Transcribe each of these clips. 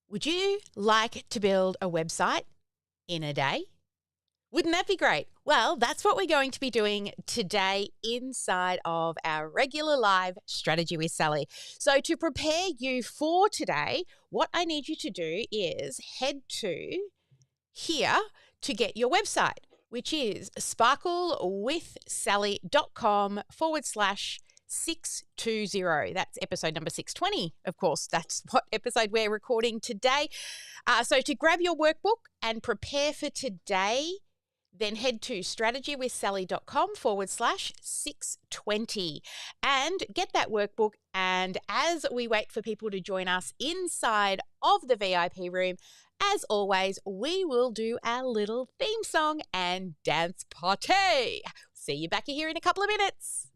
Would you like to build a website in a day? Wouldn't that be great? Well, that's what we're going to be doing today inside of our regular live Strategy with Sally. So to prepare you for today, what I need you to do is head to here to get your website, which is sparklewithsally.com/620. That's episode number 620. Of course, that's what episode we're recording today. So to grab your workbook and prepare for today, then head to strategywithsally.com/620 and get that workbook. And as we wait for people to join us inside of the VIP room, as always, we will do our little theme song and dance party. See you back here in a couple of minutes.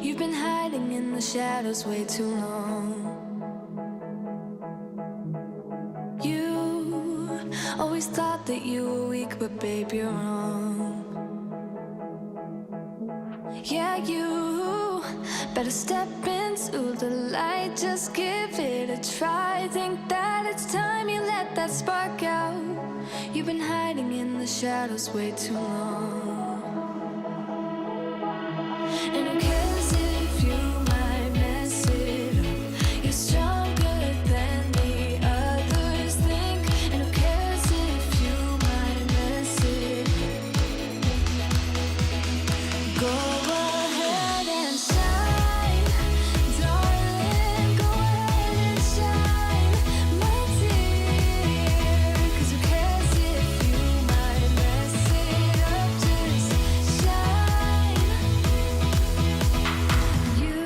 You've been hiding in the shadows way too long. You always thought that you were weak, but babe, you're wrong. Yeah, you better step into the light, just give it a try. Think that it's time you let that spark out. You've been hiding in the shadows way too long. And who cares if you might mess it up? You're stronger than the others think. And who cares if you might mess it up? Go ahead and shine, darling. Go ahead and shine, my dear. 'Cause who cares if you might mess it up? Just shine. You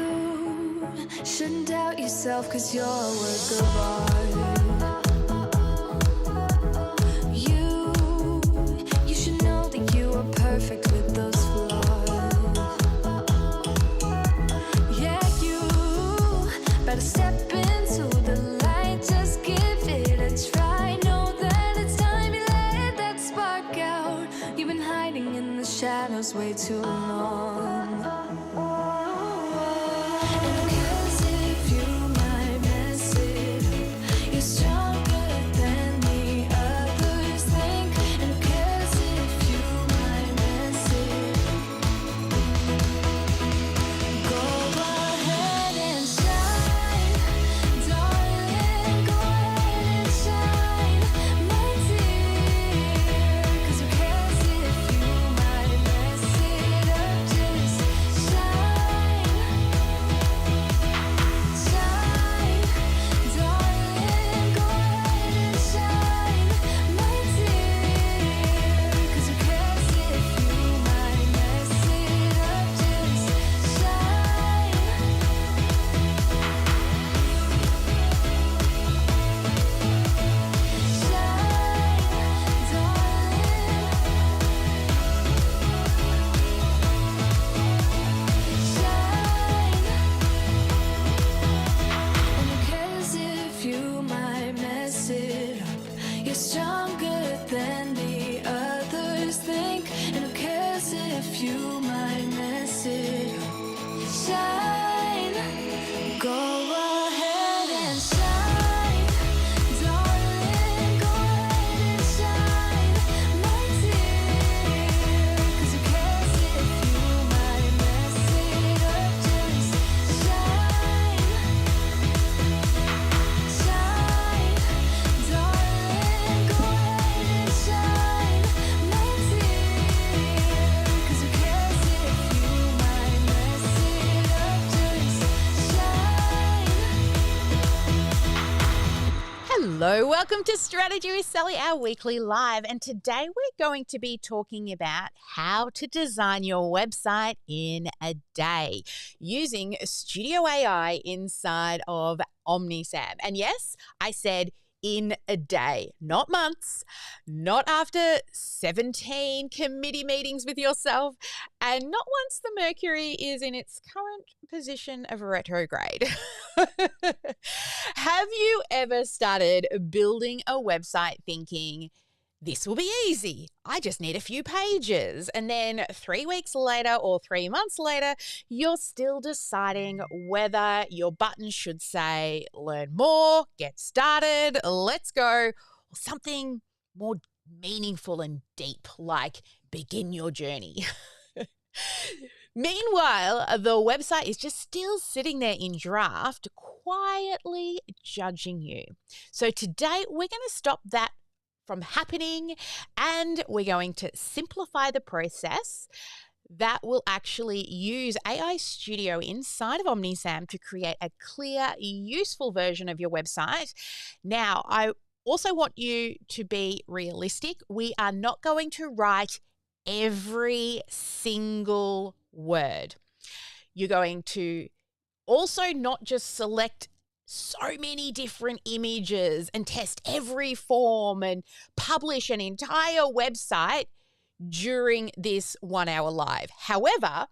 shouldn't doubt yourself, 'cause you're a work of art. You should know that you are perfect with those flaws. Yeah, you better step into the light, just give it a try. Know that it's time you let that spark out. You've been hiding in the shadows way too long. And who cares if you might mess it up? You're stronger than the others think. And who cares if you might mess it up? Go ahead and shine, darling. Go ahead and shine, my dear. 'Cause who cares if you might mess it up? Just shine, shine, darling. Go ahead and shine, my dear. 'Cause who cares if you might mess it up? Just shine. And who cares if you might mess it up? You're stronger than the others think. And who cares if you might mess it up? Shine, go ahead and shine, darling. Go ahead and shine, my dear. 'Cause who cares if you might mess it up? Just shine, shine, darling. Go ahead and shine, my dear. 'Cause who cares if you might mess it up? Just shine. Hello, welcome to Strategy with Sally, our weekly live. And today we're going to be talking about how to design your website in a day using Studio AI inside of OmniSAM. And yes, I said in a day, not months, not after 17 committee meetings with yourself, and not once the Mercury is in its current position of retrograde. Have you ever started building a website thinking, this will be easy. I just need a few pages. And then 3 weeks later or 3 months later, you're still deciding whether your button should say learn more, get started, let's go, or something more meaningful and deep like begin your journey. Meanwhile, the website is just still sitting there in draft, quietly judging you. So today we're going to stop that from happening, and we're going to simplify the process that will actually use AI Studio inside of OmniSAM to create a clear, useful version of your website. Now, I also want you to be realistic. We are not going to write every single word. You're going to also not just select so many different images and test every form and publish an entire website during this 1 hour live. However,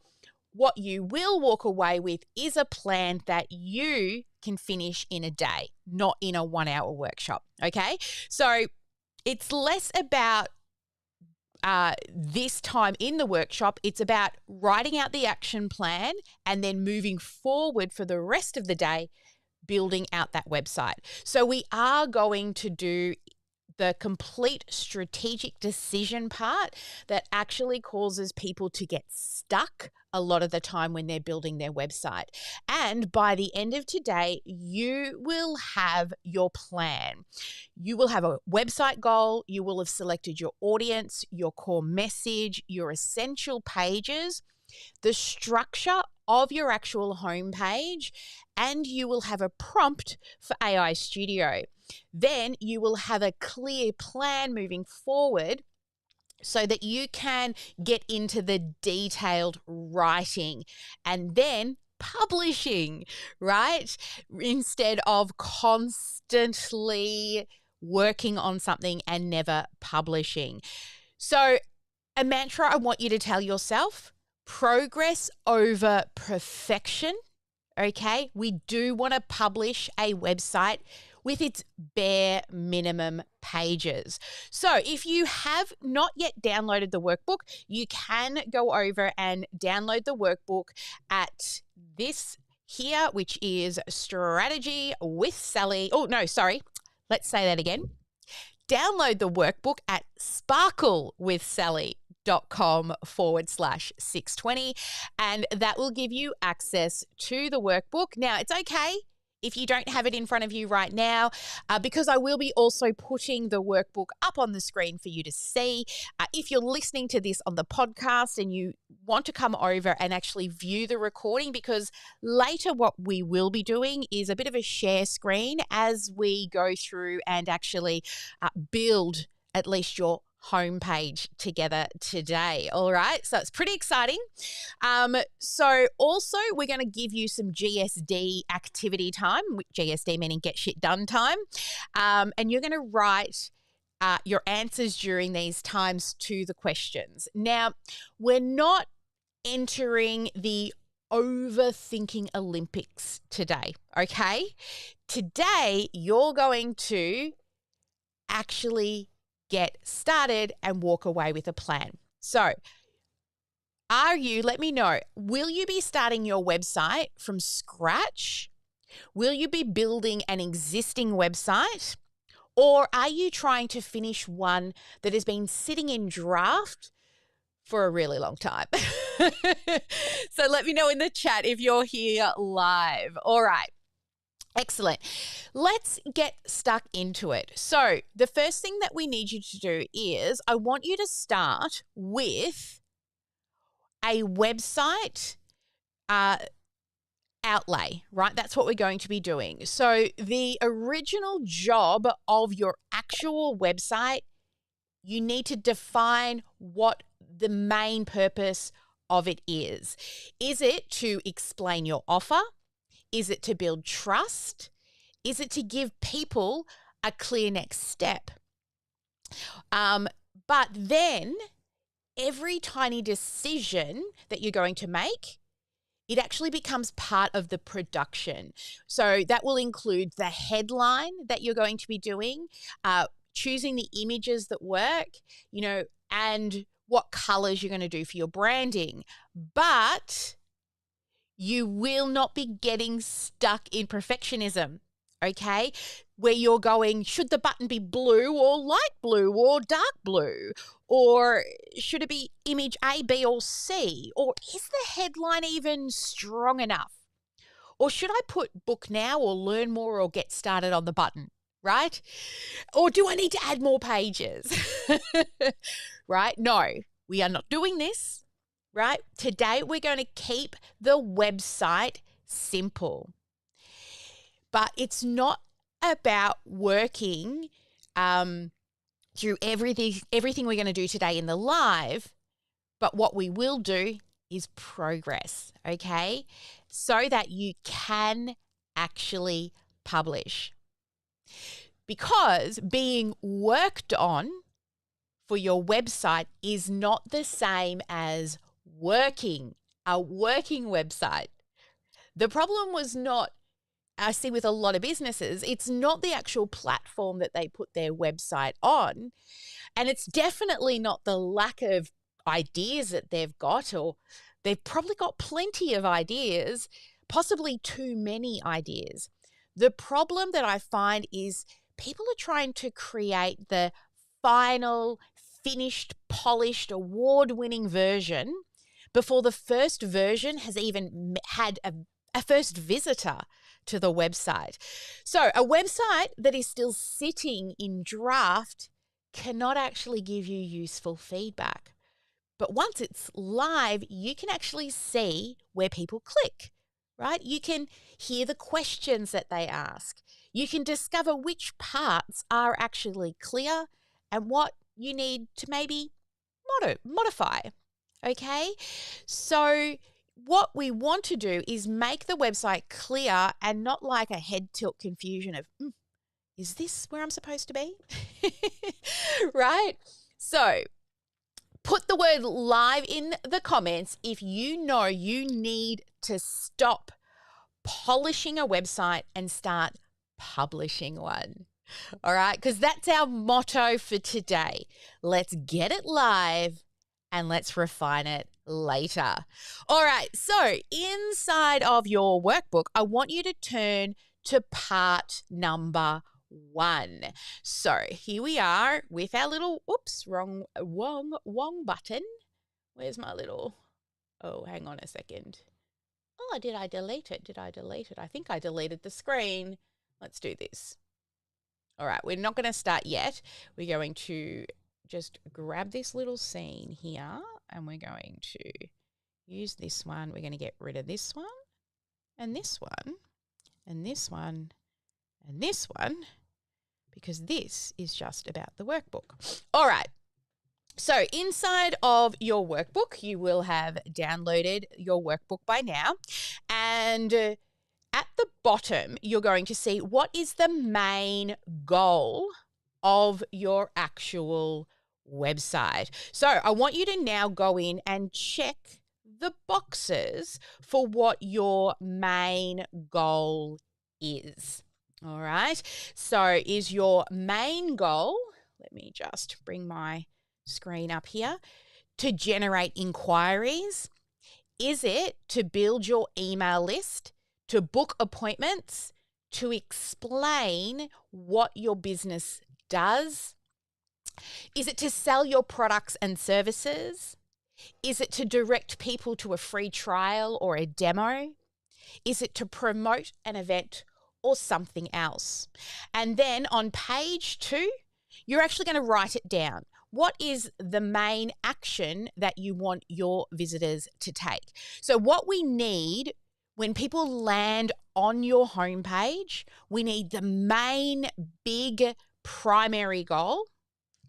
what you will walk away with is a plan that you can finish in a day, not in a 1 hour workshop. Okay. So it's less about this time in the workshop. It's about writing out the action plan and then moving forward for the rest of the day, building out that website. So we are going to do the complete strategic decision part that actually causes people to get stuck a lot of the time when they're building their website. And by the end of today, you will have your plan. You will have a website goal. You will have selected your audience, your core message, your essential pages, the structure of your actual homepage, and you will have a prompt for AI Studio. Then you will have a clear plan moving forward so that you can get into the detailed writing and then publishing, right? Instead of constantly working on something and never publishing. So a mantra I want you to tell yourself: progress over perfection. Okay, we do want to publish a website with its bare minimum pages. So if you have not yet downloaded the workbook, you can go over and download the workbook at this here, which is Strategy with Sally. Oh, no, sorry. Let's say that again. Download the workbook at sparklewithsally.com/620, and that will give you access to the workbook. Now, it's okay if you don't have it in front of you right now, because I will be also putting the workbook up on the screen for you to see. If you're listening to this on the podcast and you want to come over and actually view the recording, because later what we will be doing is a bit of a share screen as we go through and actually build at least your homepage together today. All right. So it's pretty exciting. So also we're going to give you some GSD activity time, GSD meaning get shit done time. And you're going to write your answers during these times to the questions. Now, we're not entering the overthinking Olympics today. Okay. Today, you're going to actually get started and walk away with a plan. So let me know, will you be starting your website from scratch? Will you be building an existing website? Or are you trying to finish one that has been sitting in draft for a really long time? So let me know in the chat if you're here live. All right. Excellent. Let's get stuck into it. So the first thing that we need you to do is I want you to start with a website outlay, right? That's what we're going to be doing. So the original job of your actual website, you need to define what the main purpose of it is. Is it to explain your offer? Is it to build trust? Is it to give people a clear next step? But then every tiny decision that you're going to make, it actually becomes part of the production. So that will include the headline that you're going to be doing, choosing the images that work, and what colors you're going to do for your branding. But you will not be getting stuck in perfectionism, okay? Where you're going, should the button be blue or light blue or dark blue? Or should it be image A, B, or C? Or is the headline even strong enough? Or should I put book now or learn more or get started on the button, right? Or do I need to add more pages? Right? No, we are not doing this, right? Today, we're going to keep the website simple. But it's not about working through everything we're going to do today in the live, but what we will do is progress, okay? So that you can actually publish. Because being worked on for your website is not the same as working a working website. The problem was not, I see with a lot of businesses, it's not the actual platform that they put their website on. And it's definitely not the lack of ideas that they've got, or they've probably got plenty of ideas, possibly too many ideas. The problem that I find is people are trying to create the final, finished, polished, award-winning version before the first version has even had a first visitor to the website. So a website that is still sitting in draft cannot actually give you useful feedback. But once it's live, you can actually see where people click, right? You can hear the questions that they ask. You can discover which parts are actually clear and what you need to maybe modify, okay? So what we want to do is make the website clear and not like a head tilt confusion of, is this where I'm supposed to be? Right? So put the word live in the comments if you know you need to stop polishing a website and start publishing one. All right? Because that's our motto for today. Let's get it live and let's refine it later. All right. So inside of your workbook, I want you to turn to part number 1. So here we are with our little, wrong button. Where's my little, hang on a second. Oh, did I delete it? I think I deleted the screen. Let's do this. All right, we're not going to start yet. We're going to just grab this little scene here and we're going to use this one. We're going to get rid of this one and this one and this one and this one, because this is just about the workbook. All right. So inside of your workbook, you will have downloaded your workbook by now. And at the bottom, you're going to see what is the main goal of your actual website. So I want you to now go in and check the boxes for what your main goal is. All right. So is your main goal, let me just bring my screen up here, to generate inquiries? Is it to build your email list, to book appointments, to explain what your business does? Is it to sell your products and services? Is it to direct people to a free trial or a demo? Is it to promote an event or something else? And then on page 2, you're actually going to write it down. What is the main action that you want your visitors to take? So what we need when people land on your homepage, we need the main big primary goal,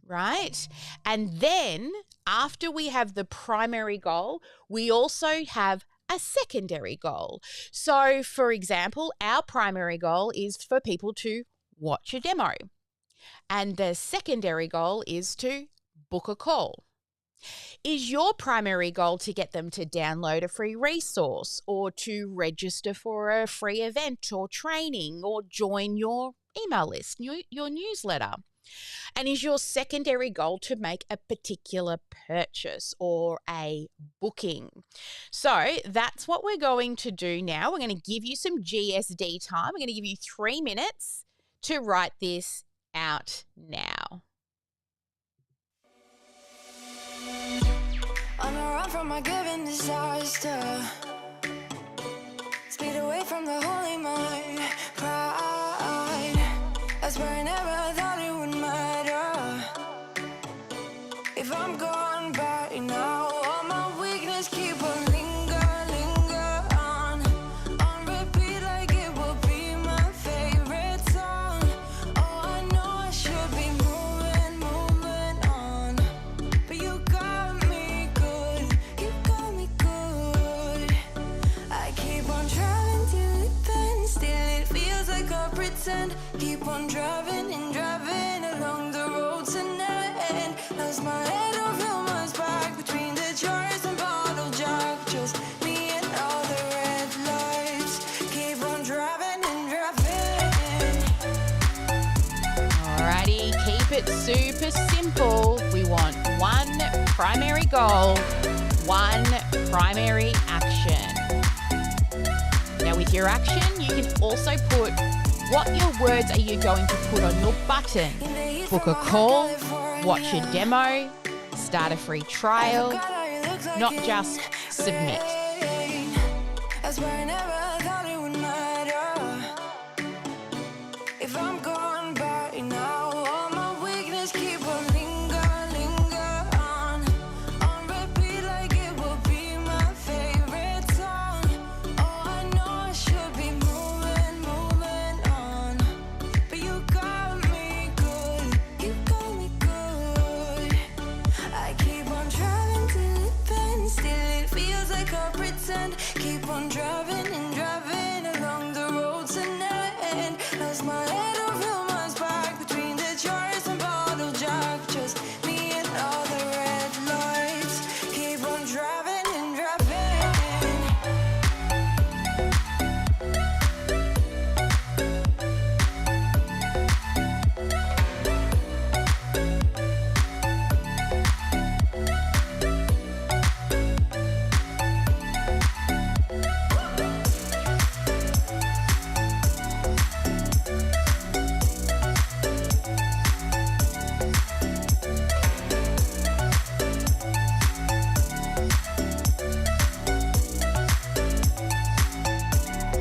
right? And then after we have the primary goal, we also have a secondary goal. So for example, our primary goal is for people to watch a demo. And the secondary goal is to book a call. Is your primary goal to get them to download a free resource or to register for a free event or training or join your email list, your newsletter? And is your secondary goal to make a particular purchase or a booking? So that's what we're going to do now. We're going to give you some GSD time. We're going to give you 3 minutes to write this out now. On a run from my given disaster, speed away from the holy mind, pride. I swear I never thought it would matter if I'm gone by now. All my weakness keep on linger on repeat like it will be my favorite song. Oh, I know I should be moving on, but you got me good, you got me good. I keep on driving till it bends, still it feels like I pretend. Keep on driving and driving along the road tonight. Lost my head over my back between the jars and bottle jack. Just me and all the red lights. Keep on driving and driving. Alrighty, keep it super simple. We want one primary goal, one primary action. Now with your action, you can also put what your words are you going to put on your button. Book a call, watch a demo, start a free trial, not just submit. I swear I never thought it would matter if I'm gone by now. All my weakness keep on linger on repeat like it will be my favorite song. Oh, I know I should be moving on, but you got me good, you got me good. I keep on driving till it bends, still it feels like I pretend. Keep on driving and driving along the road tonight. Lost my head over my back between the jars and bottle jack. Just me and all the red lights. Keep on driving and driving.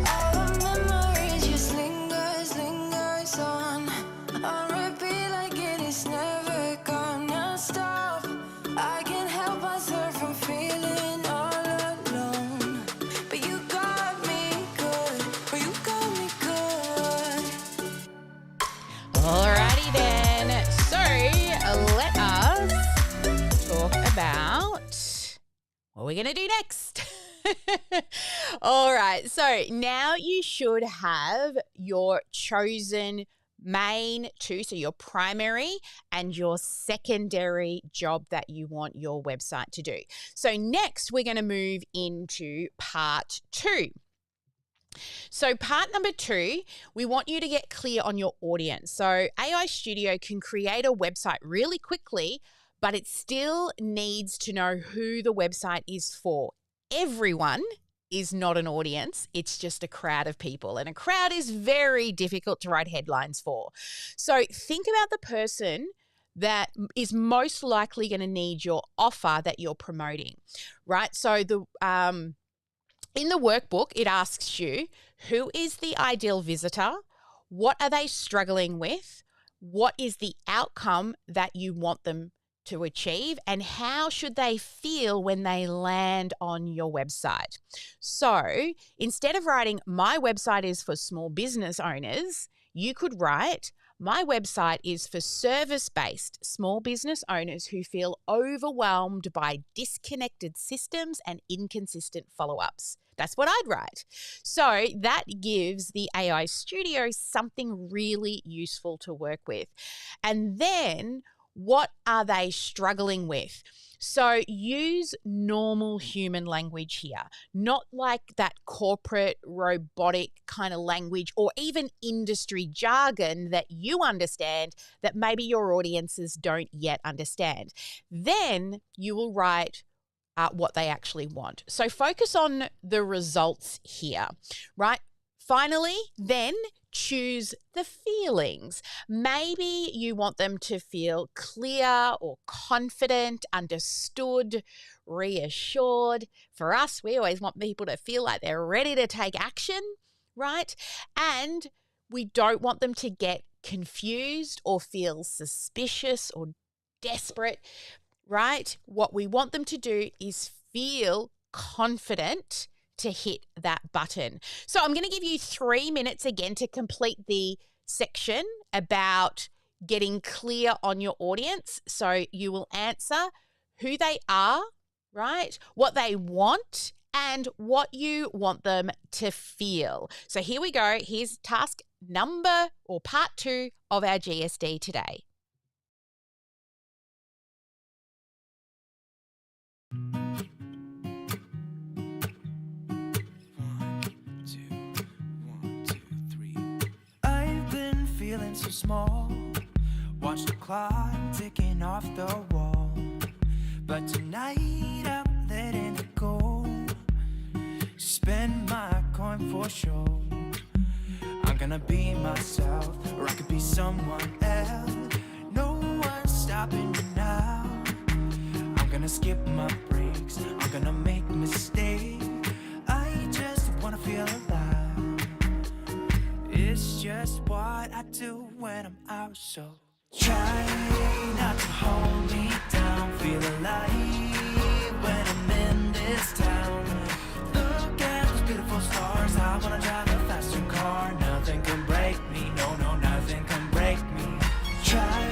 All the memories just lingers on repeat like it is never gonna stop. I can't help myself from feeling all alone, but you got me good, oh, you got me good. Alrighty then. So let us talk about what we're going to do next. All right. So now you should have your chosen main two, so your primary and your secondary job that you want your website to do. So next we're going to move into part 2. So part number 2, we want you to get clear on your audience. So AI Studio can create a website really quickly, but it still needs to know who the website is for. Everyone is not an audience. It's just a crowd of people, and a crowd is very difficult to write headlines for. So think about the person that is most likely going to need your offer that you're promoting, right? So in the workbook, it asks you, who is the ideal visitor? What are they struggling with? What is the outcome that you want them to achieve? And how should they feel when they land on your website? So instead of writing, my website is for small business owners, you could write, my website is for service-based small business owners who feel overwhelmed by disconnected systems and inconsistent follow-ups. That's what I'd write. So that gives the AI Studio something really useful to work with. And then what are they struggling with? So use normal human language here, not like that corporate robotic kind of language or even industry jargon that you understand that maybe your audiences don't yet understand. Then you will write what they actually want. So focus on the results here, right? Finally, then choose the feelings. Maybe you want them to feel clear or confident, understood, reassured. For us, we always want people to feel like they're ready to take action, right? And we don't want them to get confused or feel suspicious or desperate, right? What we want them to do is feel confident to hit that button. So I'm going to give you 3 minutes again to complete the section about getting clear on your audience. So you will answer who they are, right? What they want and what you want them to feel. So here we go. Here's task number or part 2 of our GSD today. Feeling so small, watch the clock ticking off the wall, but tonight I'm letting it go. Spend my coin for sure. I'm gonna be myself, or I could be someone else. No one's stopping me now. I'm gonna skip my breaks, I'm gonna make mistakes. I just wanna feel alive. It's just what I do when I'm out, so try not to hold me down. Feel alive when I'm in this town. Look at those beautiful stars. I wanna drive a faster car. Nothing can break me, no, no, nothing can break me. Try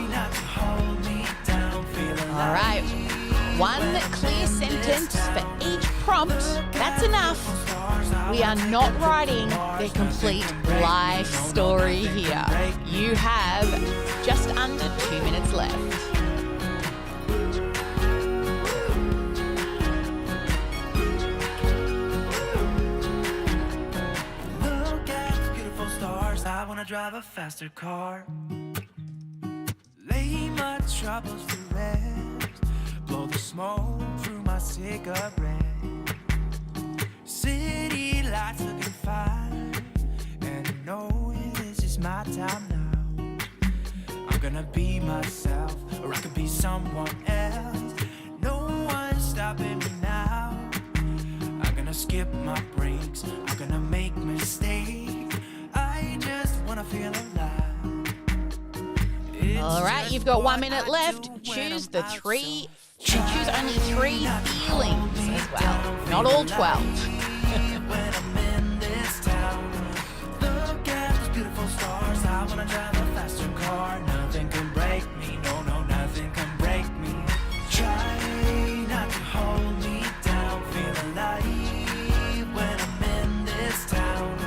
not to hold me down. Feel alive. All right, one clear sentence for each prompt. That's enough. We are not writing the complete life story here. You have just under 2 minutes left. Look at the beautiful stars. I wanna drive a faster car. Lay my troubles to rest. Blow the smoke through my cigarette. City lights looking fine, and I know this is my time now. I'm gonna be myself, or I could be someone else. No one's stopping me now. I'm gonna skip my breaks, I'm gonna make mistakes. I just wanna feel alive. All right, you've got 1 minute left. Choose the three. Choose only 3 feelings as well, not all 12. When I'm in this town, look at those beautiful stars. I wanna drive a faster car. Nothing can break me, no, no, nothing can break me. Try not to hold me down. Feel alive when I'm in this town.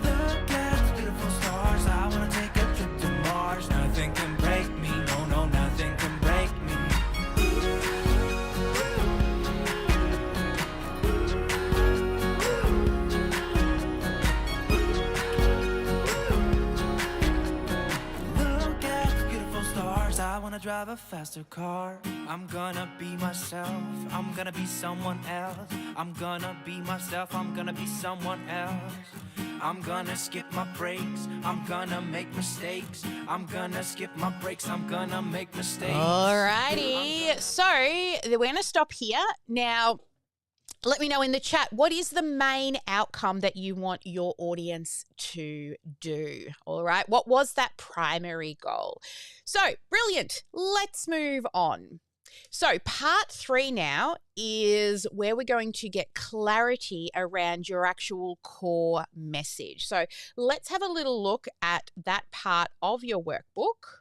Look at those beautiful stars. I wanna take a trip to Mars. Nothing can break me, no, no, nothing can break me. I wanna drive a faster car. I'm gonna be myself. I'm gonna be someone else. I'm gonna be myself. I'm gonna be someone else. I'm gonna skip my breaks. I'm gonna make mistakes. I'm gonna skip my breaks. I'm gonna make mistakes. Alrighty. So we're going to stop here. Now, let me know in the chat, what is the main outcome that you want your audience to do? All right. What was that primary goal? So, brilliant. Let's move on. So, part 3 now is where we're going to get clarity around your actual core message. So, let's have a little look at that part of your workbook.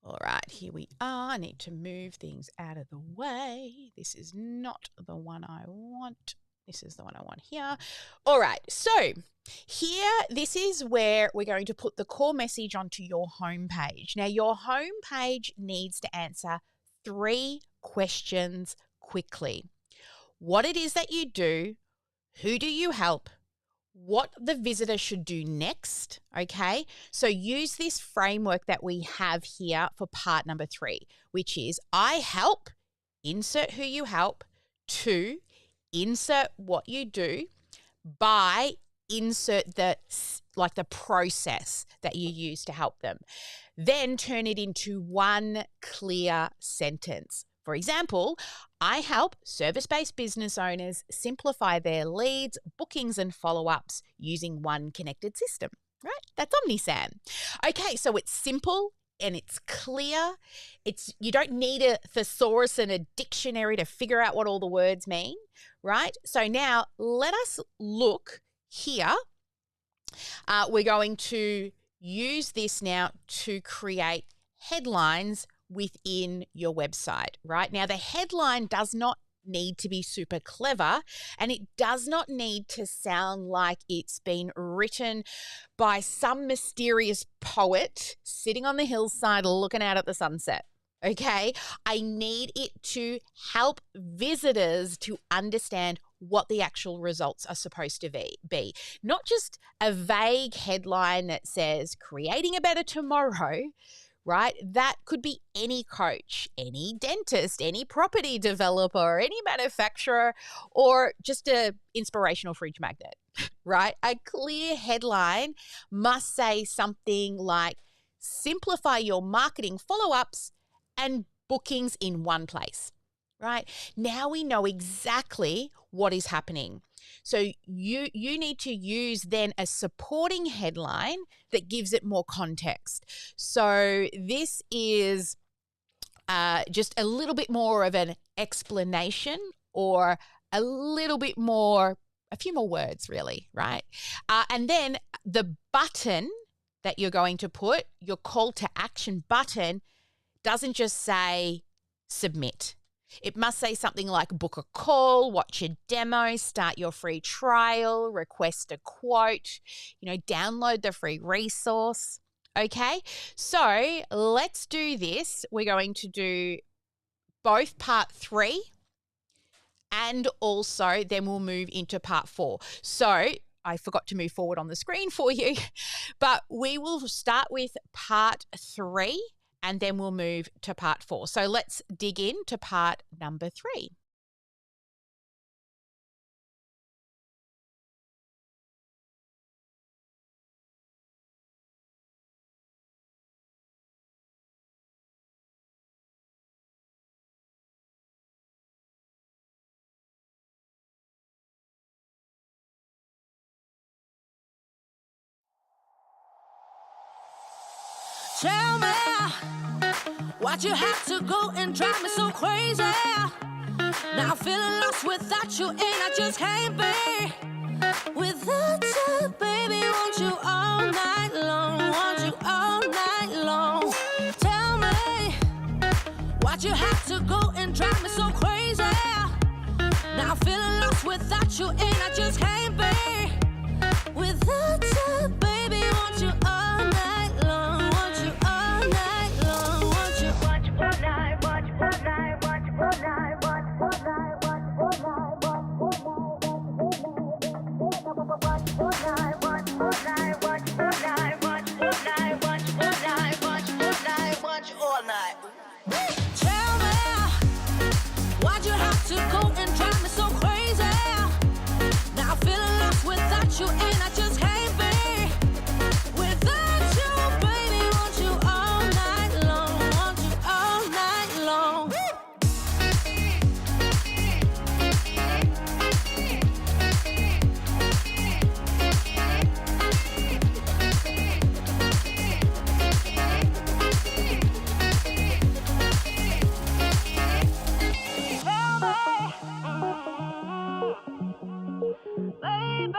All right, here we are. I need to move things out of the way. This is not the one I want. This is the one I want here. All right, so here, this is where we're going to put the core message onto your homepage. Now, your homepage needs to answer 3 questions quickly. What it is that you do, who do you help, what the visitor should do next, okay? So use this framework that we have here for part number 3, which is I help, insert who you help, 2, insert what you do, by insert the process that you use to help them. Then turn it into one clear sentence. For example, I help service-based business owners simplify their leads, bookings, and follow-ups using one connected system, right? That's OmniSAM. Okay, so it's simple and it's clear. You don't need a thesaurus and a dictionary to figure out what all the words mean, right? So now let us look here. We're going to use this now to create headlines within your website, right? Now, the headline does not need to be super clever, and it does not need to sound like it's been written by some mysterious poet sitting on the hillside looking out at the sunset. Okay, I need it to help visitors to understand what the actual results are supposed to be. Not just a vague headline that says creating a better tomorrow, right? That could be any coach, any dentist, any property developer, any manufacturer, or just a inspirational fridge magnet, right? A clear headline must say something like simplify your marketing follow-ups and bookings in one place, right? Now we know exactly what is happening. So you need to use then a supporting headline that gives it more context. So this is just a little bit more of an explanation, or a few more words really, right? And then the button that you're going to put, your call to action button, doesn't just say submit. It must say something like book a call, watch a demo, start your free trial, request a quote, download the free resource. Okay, so let's do this. We're going to do both part 3 and also then we'll move into part 4. So I forgot to move forward on the screen for you, but we will start with part 3 and then we'll move to part 4. So let's dig into part number 3. Tell me why'd you have to go and drive me so crazy? Now I'm feeling lost without you, and I just can't be without you, baby. Want you all night long, want you all night long. Tell me why'd you have to go and drive me so crazy? Now I'm feeling lost without you, and I just can't be without you, baby. Want you all night long, want you all night long, want you all night, want you all night, want you all night, want you all night, want you all night, want you all night, want you all night, want you all night, want you all night, want you all night, want you all night, want you all night. Tell me why'd you have to go and drive me so crazy? Now I'm feeling lost without you, and I just can't be without you, baby. Want you all night long, want you all night long. Tell me, baby,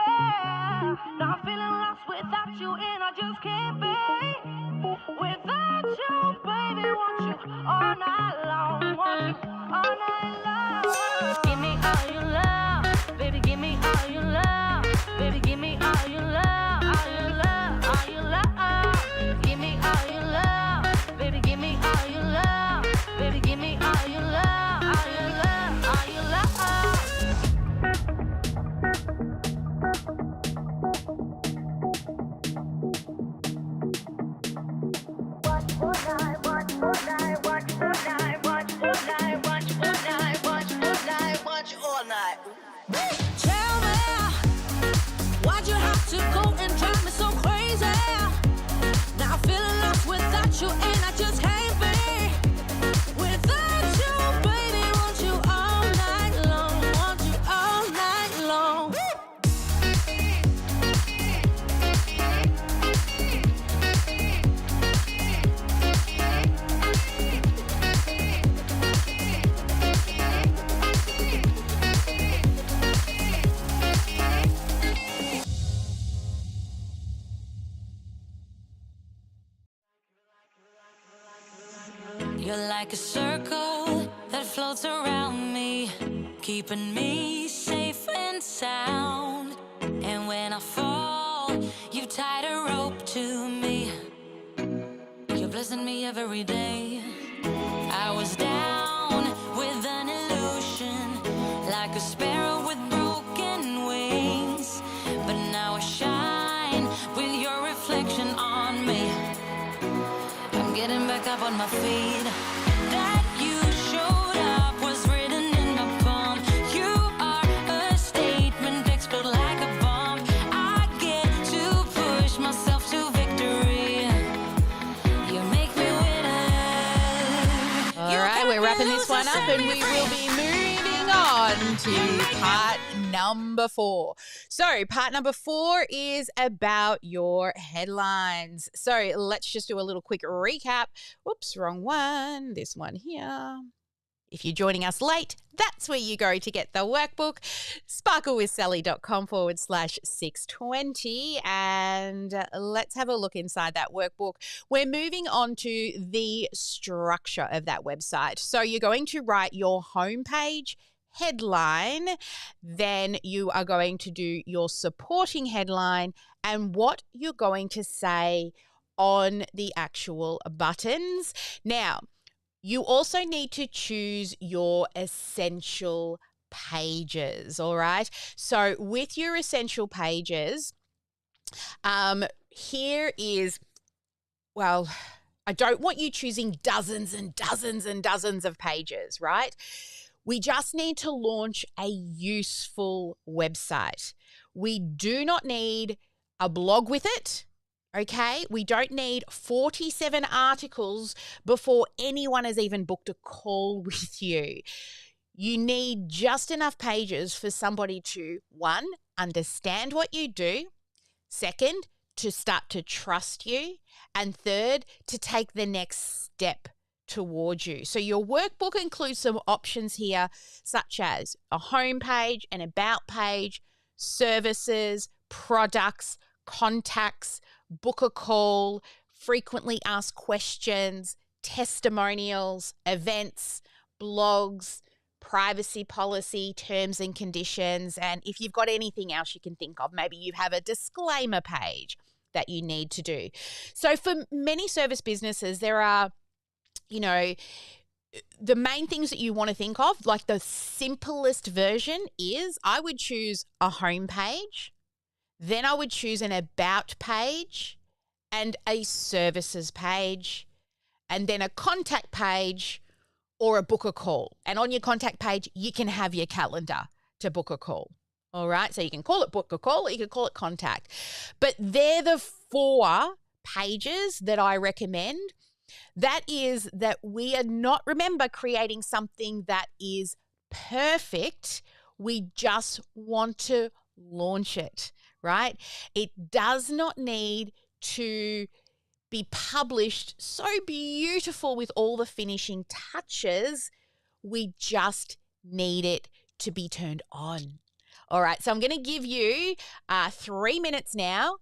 all night long. Want you all night long. Give me all your love, baby. Give me all your love, baby. Give me all your love, all your love, all your love. Give me all your love, baby. Give me all your love, baby. Give me all your love, all your love, all your love. Tell me, why'd you have to go and drive me so crazy? Now I'm feeling lost without you, and I just can't be without you, baby. Want you all night long, want you all night long. You're like a circle that floats around me, keeping me safe and sound. And when I fall, you tied a rope to me. You're blessing me every day. I was down with an illusion, like a sparrow with broken wings. But now I shine with your reflection on me. I'm getting back up on my feet. That you showed up was written in my palm. You are a statement, explode like a bomb. I get to push myself to victory. You make me winner. All right, we're wrapping this one up and we will be moving on to part number 4. So part number 4 is about your headlines. So let's just do a little quick recap. Whoops, wrong one. This one here. If you're joining us late, that's where you go to get the workbook, sparklewithsally.com/620. And let's have a look inside that workbook. We're moving on to the structure of that website. So you're going to write your homepage headline, then you are going to do your supporting headline and what you're going to say on the actual buttons. Now, you also need to choose your essential pages, all right? So with your essential pages, here is, well, I don't want you choosing dozens and dozens and dozens of pages, right? We just need to launch a useful website. We do not need a blog with it, okay? We don't need 47 articles before anyone has even booked a call with you. You need just enough pages for somebody to, 1, understand what you do, 2nd, to start to trust you, and 3rd, to take the next step towards you. So your workbook includes some options here, such as a home page, an about page, services, products, contacts, book a call, frequently asked questions, testimonials, events, blogs, privacy policy, terms and conditions, and if you've got anything else you can think of, maybe you have a disclaimer page that you need to do. So for many service businesses, there are the main things that you want to think of, like the simplest version is I would choose a home page, then I would choose an about page and a services page, and then a contact page or a book a call. And on your contact page, you can have your calendar to book a call. All right. So you can call it book a call or you can call it contact. But they're the 4 pages that I recommend. That is that we are not, remember, creating something that is perfect. We just want to launch it, right? It does not need to be published so beautiful with all the finishing touches. We just need it to be turned on. All right, so I'm going to give you 3 minutes now.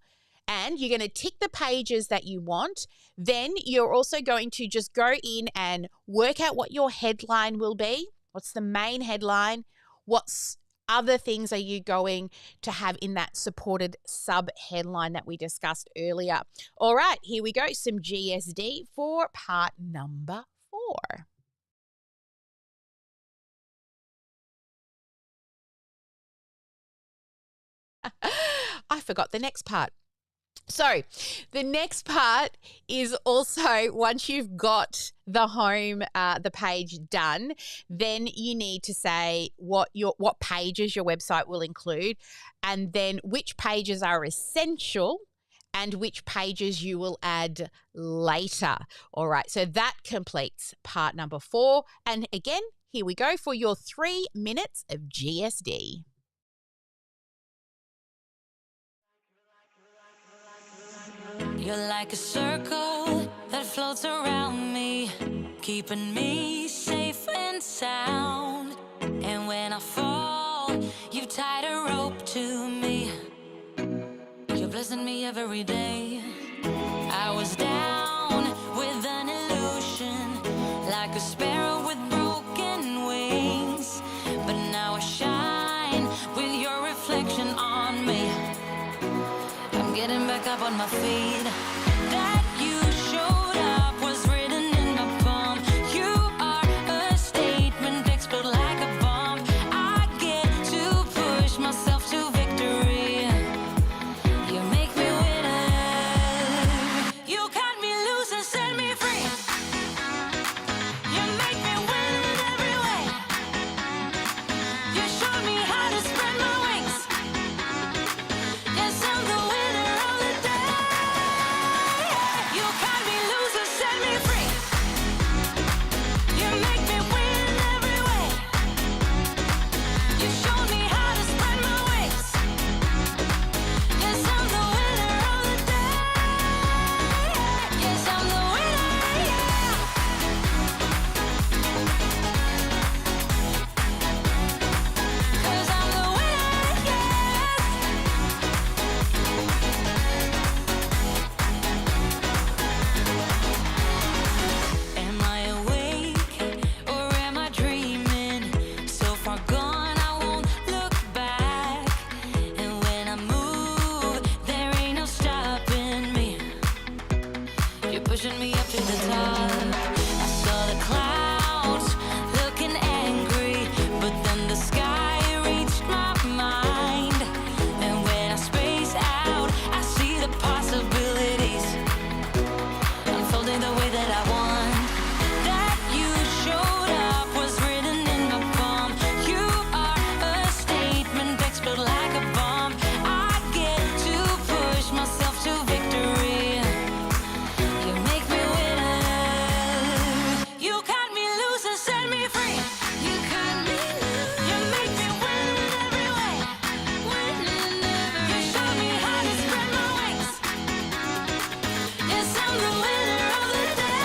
and you're going to tick the pages that you want. Then you're also going to just go in and work out what your headline will be. What's the main headline? What's other things are you going to have in that supported sub headline that we discussed earlier? All right, here we go. Some GSD for part number 4. I forgot the next part. So the next part is also, once you've got the home, the page done, then you need to say what pages your website will include, and then which pages are essential and which pages you will add later. All right, so that completes part number 4. And again, here we go for your 3 minutes of GSD. You're like a circle that floats around me, keeping me safe and sound. And when I fall, you've tied a rope to me. You're blessing me every day. I was down with an illusion, like a sparrow with broken wings. But now I shine with your reflection on me. I'm getting back up on my feet. That you showed up was written in my palm. You are a statement, explode like a bomb. I get to push myself to victory. You make me winner. You cut me loose and set me free. You make me win in every way. You showed me how to spread my wings. Yes, I'm the winner of the day. You cut me loose and set me free. You make me win in every way. You showed me how to spread my wings. Yes, I'm the winner of the day. Yes, I'm the winner, yeah. 'Cause I'm the winner, yes. Am I awake or am I dreaming? So far gone, I won't look back. And when I move, there ain't no stopping me. You're pushing me up to the top. I saw the clouds looking angry, but then the sky reached my mind. And when I space out, I see the possibilities unfolding the way that I want. That you showed up was written in my palm. You are a statement, explode like a bomb. I get to push myself to victory. You make me winner. You cut me loose and set me free. You cut me loose. You make me win in every way. Win in every way. You show me how to spread my wings. Yes, I'm the winner of the day.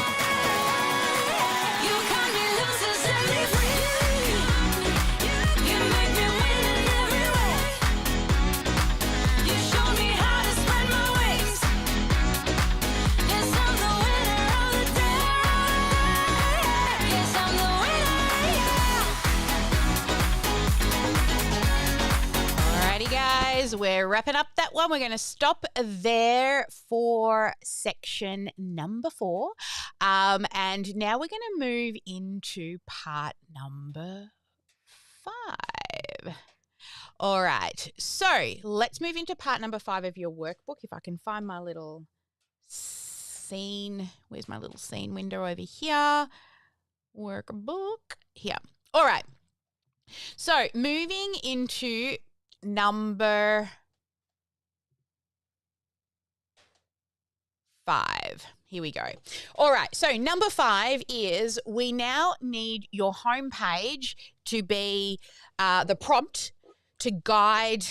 You cut me loose and set me free. You make me win in every way. You show me how to spread my wings. Yes, I'm the winner of the day. Yes, I'm the winner, yeah. Alrighty, guys, we're wrapping up that one. We're going to stop there for section number 4. And now we're going to move into part number 5. All right, so let's move into part number 5 of your workbook. If I can find my little scene. Where's my little scene window over here? Workbook. Here. All right. So moving into number 5. Here we go. All right. So number 5 is we now need your homepage to be the prompt to guide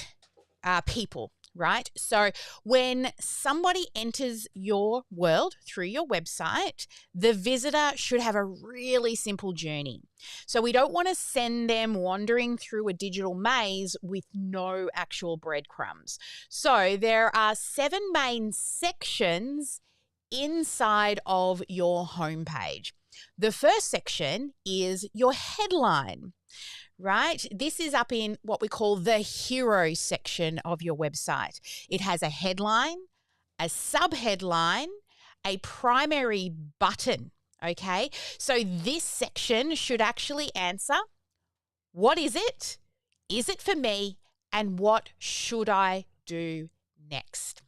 people. right? So when somebody enters your world through your website, the visitor should have a really simple journey. So we don't want to send them wandering through a digital maze with no actual breadcrumbs. So there are 7 main sections inside of your homepage. The first section is your headline. Right? This is up in what we call the hero section of your website. It has a headline, a subheadline, a primary button. Okay. So this section should actually answer, what is it? Is it for me? And what should I do next?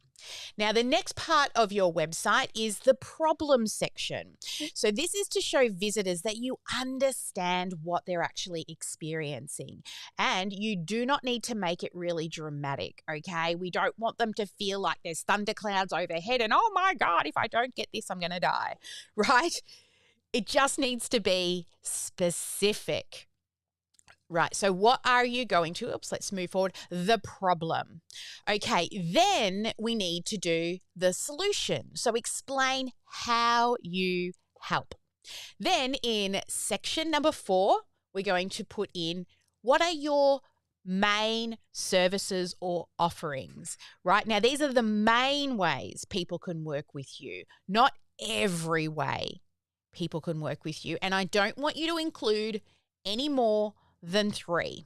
Now, the next part of your website is the problem section. So this is to show visitors that you understand what they're actually experiencing. And you do not need to make it really dramatic, okay? We don't want them to feel like there's thunderclouds overhead and, oh my God, if I don't get this, I'm going to die, right? It just needs to be specific. Right, so what are you going to, let's move forward, the problem. Okay, then we need to do the solution. So explain how you help. Then in section number 4, we're going to put in what are your main services or offerings, right? Now, these are the main ways people can work with you, not every way people can work with you. And I don't want you to include any more than 3,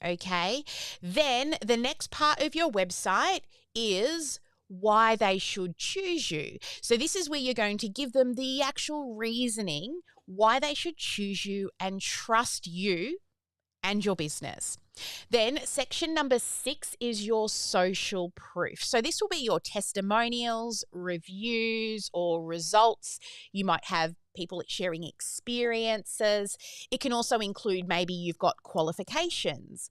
okay? Then the next part of your website is why they should choose you. So this is where you're going to give them the actual reasoning why they should choose you and trust you and your business. Then section number 6 is your social proof. So this will be your testimonials, reviews, or results. You might have people sharing experiences. It can also include maybe you've got qualifications.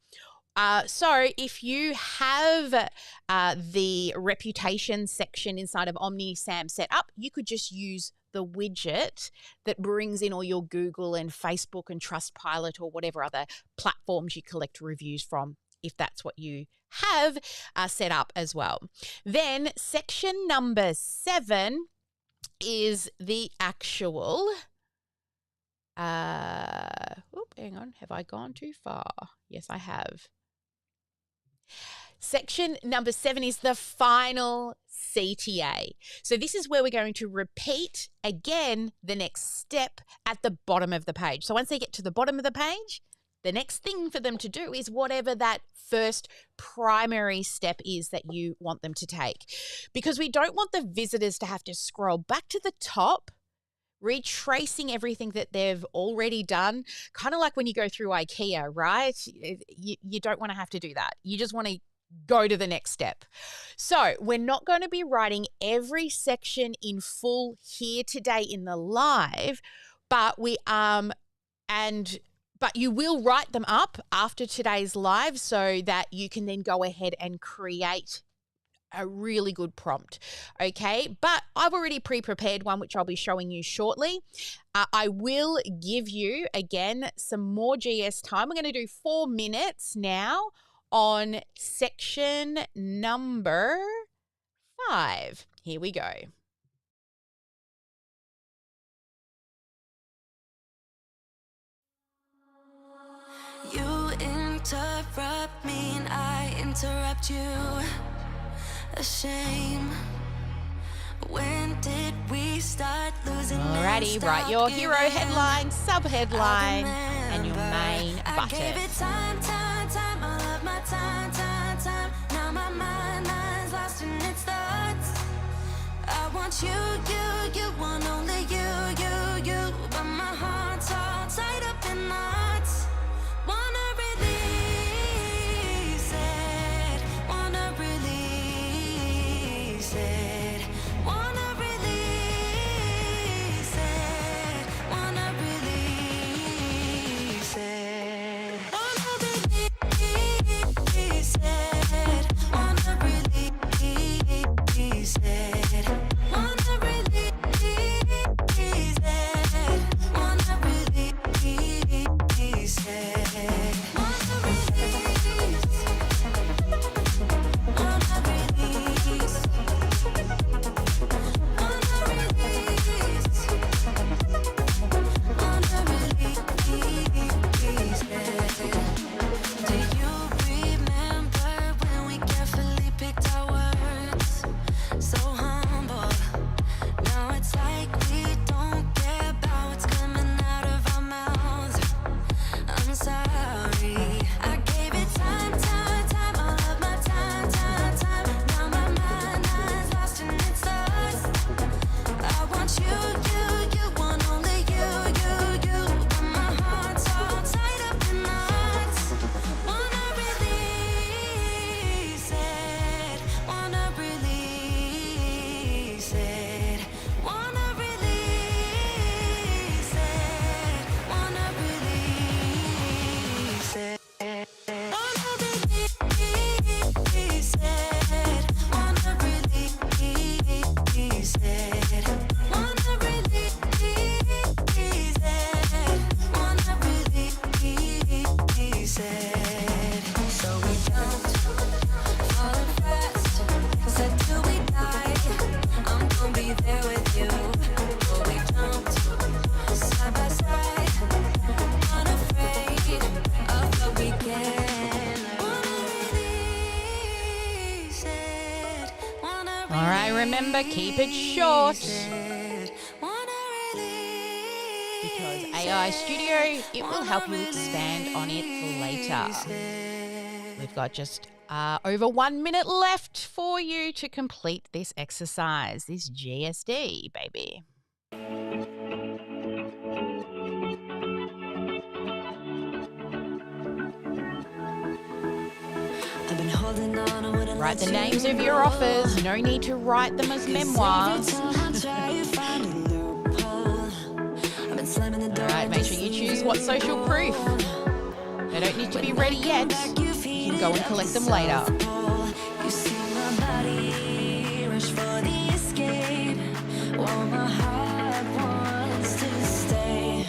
So if you have the reputation section inside of OmniSAM set up, you could just use the widget that brings in all your Google and Facebook and Trustpilot or whatever other platforms you collect reviews from, if that's what you have set up as well. Then section number 7 is the actual, hang on, have I gone too far? Yes, I have. Section number 7 is the final CTA. So this is where we're going to repeat again the next step at the bottom of the page. So once they get to the bottom of the page, the next thing for them to do is whatever that first primary step is that you want them to take. Because we don't want the visitors to have to scroll back to the top, retracing everything that they've already done, kind of like when you go through IKEA, right? You don't want to have to do that. You just want to go to the next step. So we're not going to be writing every section in full here today in the live, but but you will write them up after today's live so that you can then go ahead and create a really good prompt, okay? But I've already pre-prepared one, which I'll be showing you shortly. I will give you, again, some more GS time. We're going to do 4 minutes now on section number 5. Here we go. You interrupt me and I interrupt you. A shame. When did we start losing? Alrighty, write your hero headline, sub-headline, and your main button. I gave it time. I love my time. Now my mind's lost in its thoughts. I want you want only you. But my heart's all tied up in knots. Wanna release it. Wanna release it. Wanna release it. Wanna release it. Wanna release it. Wanna release it. Wanna release it. Wanna release remember, keep it short. Because AI Studio, it will help you expand on it later. We've got just over 1 minute left for you to complete this exercise, this GSD, baby. Write the names of your offers. No need to write them as memoirs. All right, make sure you choose what social proof. They don't need to be ready yet. You can go and collect them later. You see my body rush for the escape, while my heart wants to stay.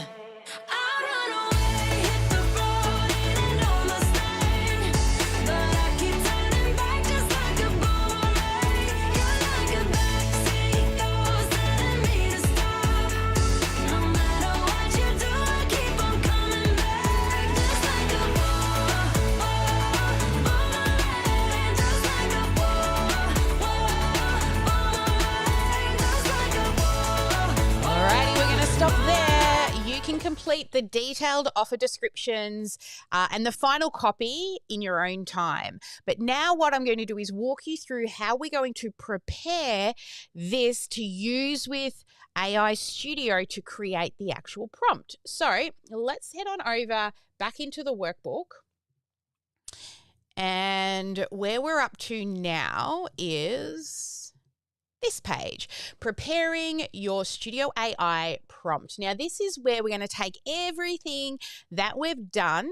Complete the detailed offer descriptions and the final copy in your own time. But now what I'm going to do is walk you through how we're going to prepare this to use with AI Studio to create the actual prompt. So let's head on over back into the workbook. And where we're up to now is this page, preparing your Studio AI prompt. Now, this is where we're going to take everything that we've done,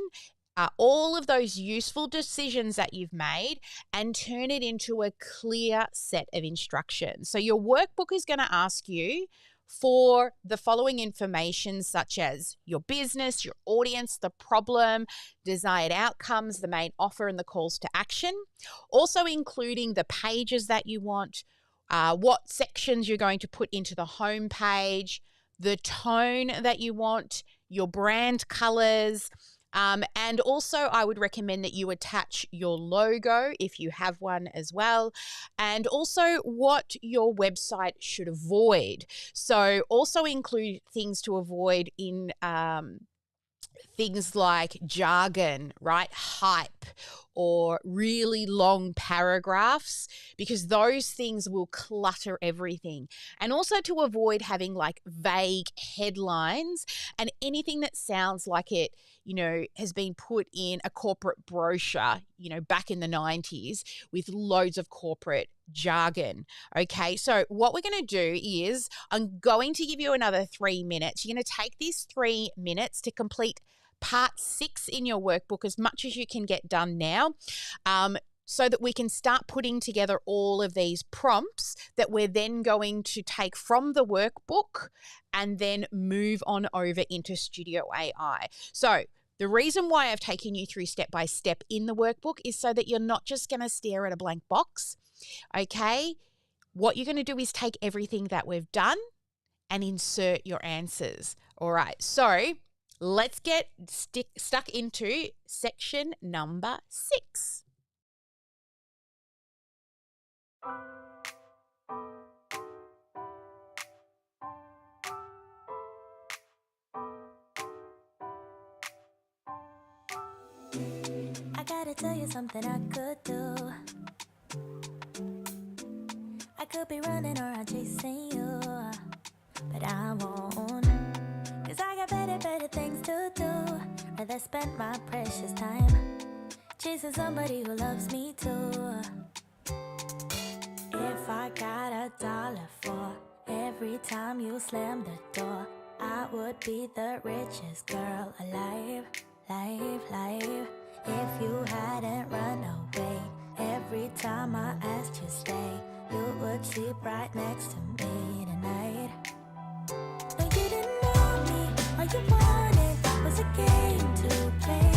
all of those useful decisions that you've made, and turn it into a clear set of instructions. So your workbook is going to ask you for the following information, such as your business, your audience, the problem, desired outcomes, the main offer, and the calls to action. Also including the pages that you want, what sections you're going to put into the home page, the tone that you want, your brand colors, and also I would recommend that you attach your logo if you have one as well, and also what your website should avoid. So also include things to avoid in things like jargon, right? Hype or really long paragraphs, because those things will clutter everything. And also to avoid having like vague headlines and anything that sounds like it, has been put in a corporate brochure, back in the 90s with loads of corporate jargon. Okay, so what we're going to do is I'm going to give you another 3 minutes. You're going to take these 3 minutes to complete part 6 in your workbook, as much as you can get done now, so that we can start putting together all of these prompts that we're then going to take from the workbook and then move on over into Studio AI. So the reason why I've taken you through step by step in the workbook is so that you're not just going to stare at a blank box. Okay, what you're going to do is take everything that we've done and insert your answers. All right, so let's get stuck into section number 6. I gotta tell you something I could do. I could be running around chasing you, but I won't. 'Cause I got better things to do. Rather spend my precious time chasing somebody who loves me too. If I got $1 for every time you slam the door, I would be the richest girl alive. If you hadn't run away every time I asked you stay, you would sleep right next to me tonight. No, you didn't know me. All you wanted was a game to play,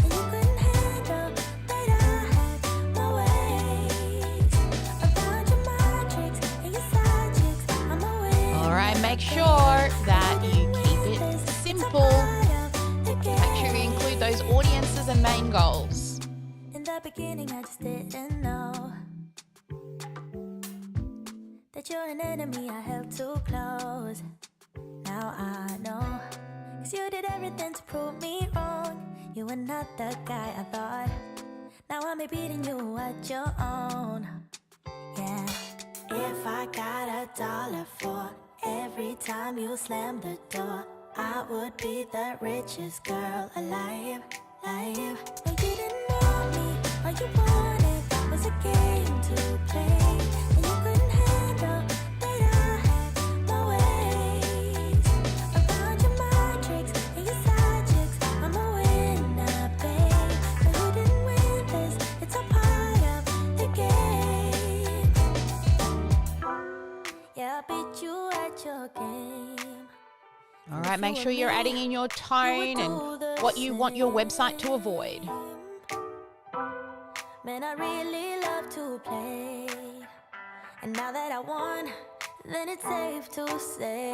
and you couldn't handle that I had my ways. Around your matrix and your side chicks, I'm away. All right, make sure that you keep it simple. Make sure you include those audiences and main goals. In the beginning, I just didn't know But you're an enemy I held too close. Now I know, 'cause you did everything to prove me wrong. You were not the guy I thought. Now I'm beating you at your own. Yeah. If I got $1 for every time you slam the door, I would be the richest girl alive. But you didn't want me, all you wanted was a game to play. And you couldn't handle that I had my ways. Around your mind tricks and your side chicks, I'm a winner, babe. But you didn't win this, it's a part of the game. Yeah, I beat you at your game. All right, make sure you're adding in your tone and what you want your website to avoid. Man, I really love to play. And now that I won, then it's safe to say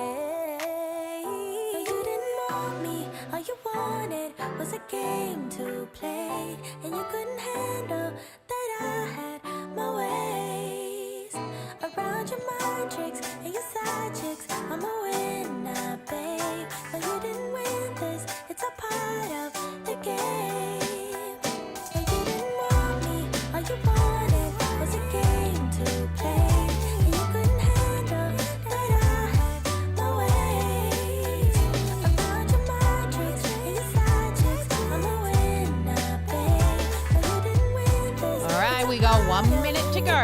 you didn't want me, all you wanted was a game to play. And you couldn't handle that I had my ways. Around your mind tricks and your side chicks, I'm a winner, babe. But you didn't win this, it's a part of the game. And you didn't want me, all you wanted was a game to play. And you couldn't handle that I had my ways. Around your mind tricks and your side chicks, I'm a winner, babe. But you didn't win this. All right, we got 1 minute to go.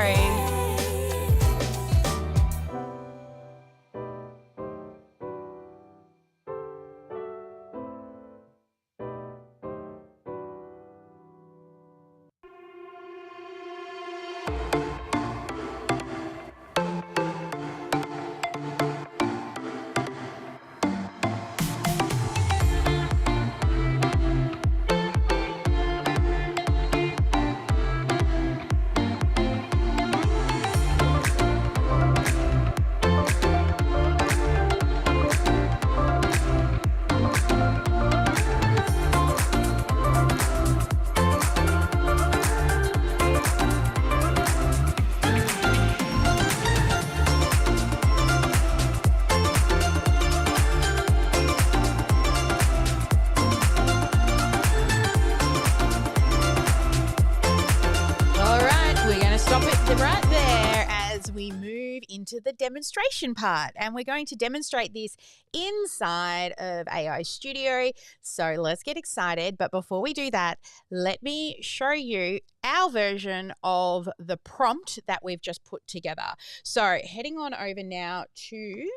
Right there as we move into the demonstration part, and we're going to demonstrate this inside of AI Studio. So let's get excited. But before we do that, let me show you our version of the prompt that we've just put together. So heading on over now to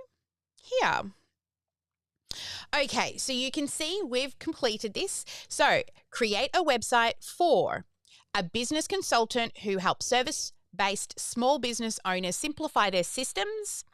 here. Okay, so you can see we've completed this. So create a website for a business consultant who helps service-based small business owners simplify their systems,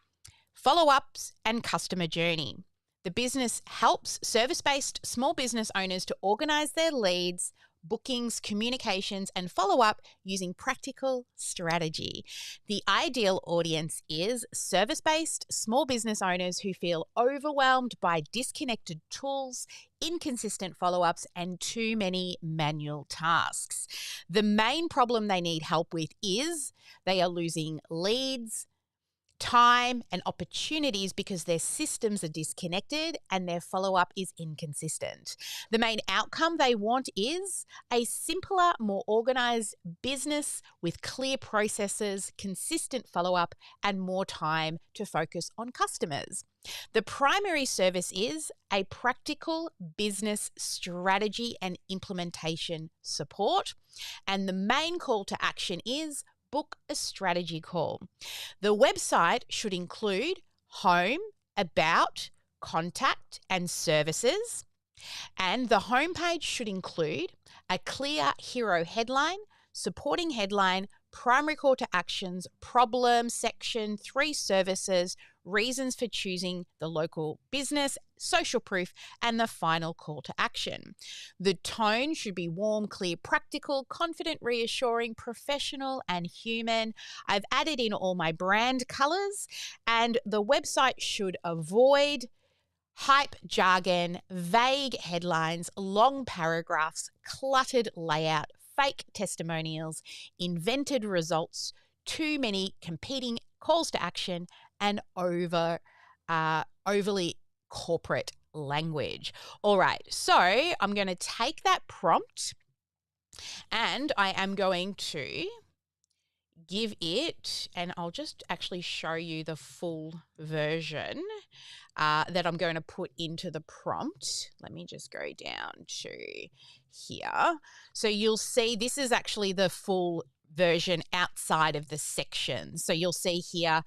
follow-ups, and customer journey. The business helps service-based small business owners to organize their leads, bookings, communications, and follow-up using practical strategy. The ideal audience is service-based small business owners who feel overwhelmed by disconnected tools, inconsistent follow-ups, and too many manual tasks. The main problem they need help with is they are losing leads, time, and opportunities because their systems are disconnected and their follow-up is inconsistent. The main outcome they want is a simpler, more organized business with clear processes, consistent follow-up, and more time to focus on customers. The primary service is a practical business strategy and implementation support, and the main call to action is book a strategy call. The website should include home, about, contact, and services. And the homepage should include a clear hero headline, supporting headline, primary call to actions, problem section, 3 services, reasons for choosing the local business, social proof, and the final call to action. The tone should be warm, clear, practical, confident, reassuring, professional, and human. I've added in all my brand colors, and the website should avoid hype jargon, vague headlines, long paragraphs, cluttered layout, fake testimonials, invented results, too many competing calls to action, and overly corporate language. All right, so I'm going to take that prompt and I am going to give it, and I'll just actually show you the full version that I'm going to put into the prompt. Let me just go down to here. So you'll see this is actually the full version outside of the section. So you'll see here,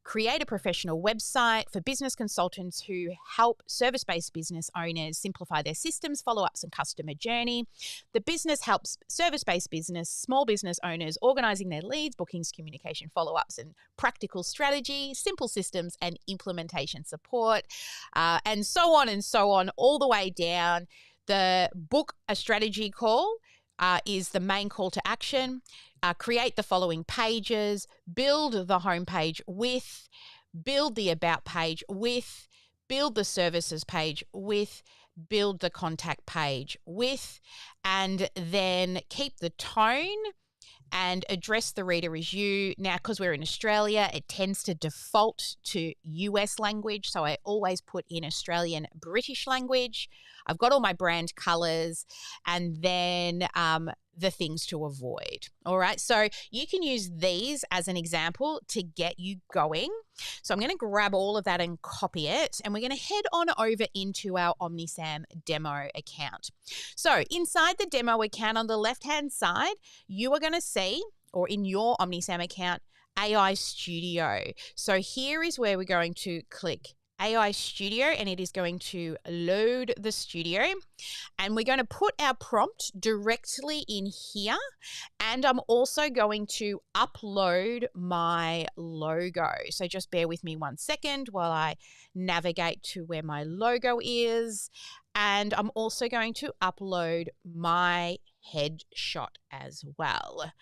create a professional website for business consultants who help service-based business owners simplify their systems, follow-ups, and customer journey. The business helps service-based business, small business owners organizing their leads, bookings, communication, follow-ups, and practical strategy, simple systems, and implementation support, and so on, all the way down. The book a strategy call is the main call to action. Create the following pages, build the homepage with, build the about page with, build the services page with, build the contact page with, and then keep the tone and address the reader as you. Now, because we're in Australia, it tends to default to US language, so I always put in Australian British language. I've got all my brand colors, and then the things to avoid. All right, so you can use these as an example to get you going. So I'm going to grab all of that and copy it, and we're going to head on over into our OmniSAM demo account. So inside the demo account on the left-hand side, you are going to see, or in your OmniSAM account, AI Studio. So here is where we're going to click AI Studio, and it is going to load the studio, and we're going to put our prompt directly in here, and I'm also going to upload my logo. So just bear with me 1 second while I navigate to where my logo is, and I'm also going to upload my headshot as well.